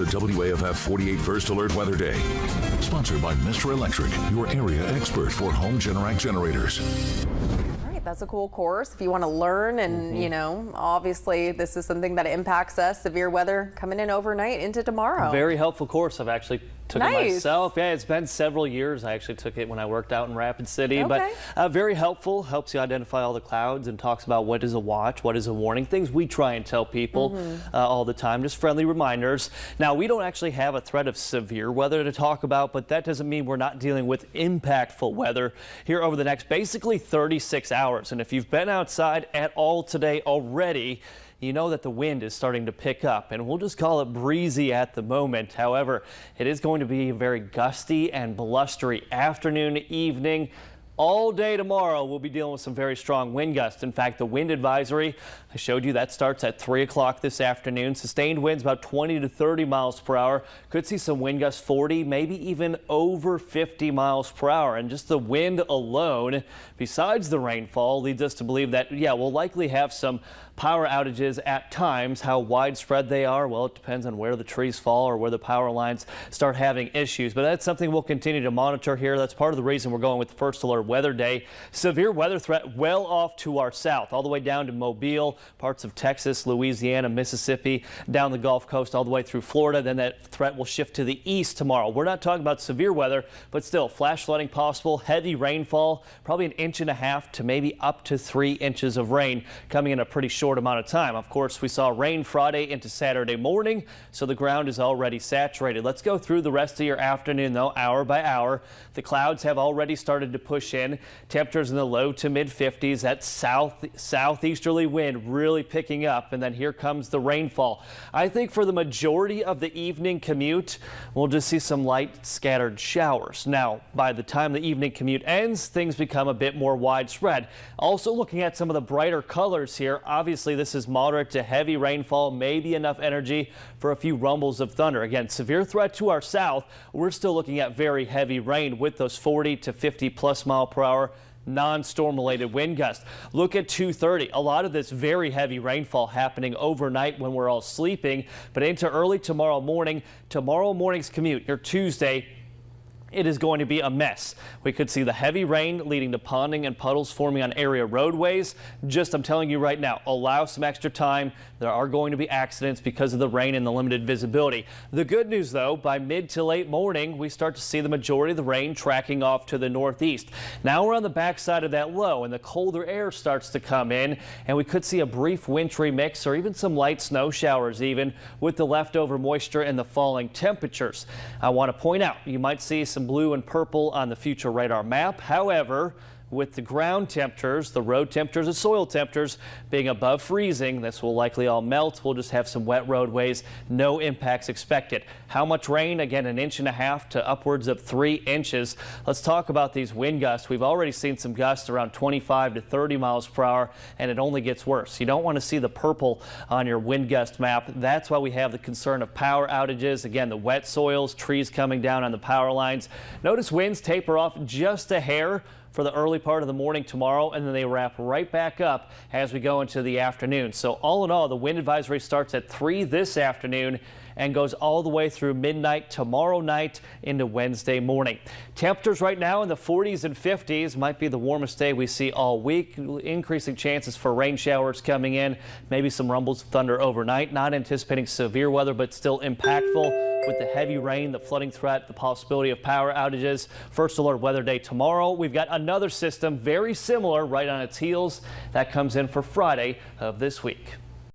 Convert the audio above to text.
The WAFF 48 First Alert Weather Day. Sponsored by Mr. Electric, your area expert for home Generac generators. All right, that's a cool course if you want to learn. And, you know, obviously this is something that impacts us. Severe weather coming in overnight into tomorrow. Very helpful course. I've actually took it myself. Yeah, it's been several years. I actually took it when I worked out in Rapid City. Okay. But very helpful. Helps you identify all the clouds and talks about what is a watch, what is a warning. Things we try and tell people all the time. Just friendly reminders. Now, we don't actually have a threat of severe weather to talk about, but that doesn't mean we're not dealing with impactful weather here over the next basically 36 hours. And if you've been outside at all today already, you know that the wind is starting to pick up, and we'll just call it breezy at the moment. However, it is going to be a very gusty and blustery afternoon, evening. All day tomorrow, we'll be dealing with some very strong wind gusts. In fact, the wind advisory, I showed you, that starts at 3 o'clock this afternoon. Sustained winds about 20 to 30 miles per hour. Could see some wind gusts 40, maybe even over 50 miles per hour. And just the wind alone, besides the rainfall, leads us to believe that, yeah, we'll likely have some power outages at times. How widespread they are, well, it depends on where the trees fall or where the power lines start having issues. But that's something we'll continue to monitor here. That's part of the reason we're going with the First Alert Weather Day. Severe weather threat well off to our south, all the way down to Mobile, parts of Texas, Louisiana, Mississippi, down the Gulf Coast, all the way through Florida. Then that threat will shift to the east tomorrow. We're not talking about severe weather, but still flash flooding possible, heavy rainfall, probably 1.5 inches to maybe up to 3 inches of rain coming in a pretty short amount of time. Of course, we saw rain Friday into Saturday morning, so the ground is already saturated. Let's go through the rest of your afternoon, though, hour by hour. The clouds have already started to push in. Temperatures in the low to mid 50s. That southeasterly wind really picking up, and then here comes the rainfall. I think for the majority of the evening commute, we'll just see some light scattered showers. Now, by the time the evening commute ends, things become a bit more widespread. Also looking at some of the brighter colors here, obviously this is moderate to heavy rainfall, maybe enough energy for a few rumbles of thunder. Again, severe threat to our south. We're still looking at very heavy rain with those 40 to 50 plus mile per hour non-storm related wind gusts. Look at 2:30. A lot of this very heavy rainfall happening overnight when we're all sleeping, but into early tomorrow morning. Tomorrow morning's commute here Tuesday, it is going to be a mess. We could see the heavy rain leading to ponding and puddles forming on area roadways. I'm telling you right now, allow some extra time. There are going to be accidents because of the rain and the limited visibility. The good news, though, by mid to late morning, we start to see the majority of the rain tracking off to the northeast. Now we're on the backside of that low, and the colder air starts to come in, and we could see a brief wintry mix or even some light snow showers even with the leftover moisture and the falling temperatures. I want to point out, you might see some blue and purple on the future radar map. However, with the ground temperatures, the road temperatures and soil temperatures being above freezing, this will likely all melt. We'll just have some wet roadways, no impacts expected. How much rain? Again, 1.5 inches to upwards of 3 inches. Let's talk about these wind gusts. We've already seen some gusts around 25 to 30 miles per hour, and it only gets worse. You don't want to see the purple on your wind gust map. That's why we have the concern of power outages. Again, the wet soils, trees coming down on the power lines. Notice winds taper off just a hair for the early part of the morning tomorrow, and then they wrap right back up as we go into the afternoon. So all in all, the wind advisory starts at 3 this afternoon and goes all the way through midnight tomorrow night into Wednesday morning. Temperatures right now in the 40s and 50s, might be the warmest day we see all week. Increasing chances for rain showers coming in, maybe some rumbles of thunder overnight. Not anticipating severe weather, but still impactful with the heavy rain, the flooding threat, the possibility of power outages. First Alert Weather Day tomorrow. We've got another system very similar right on its heels that comes in for Friday of this week.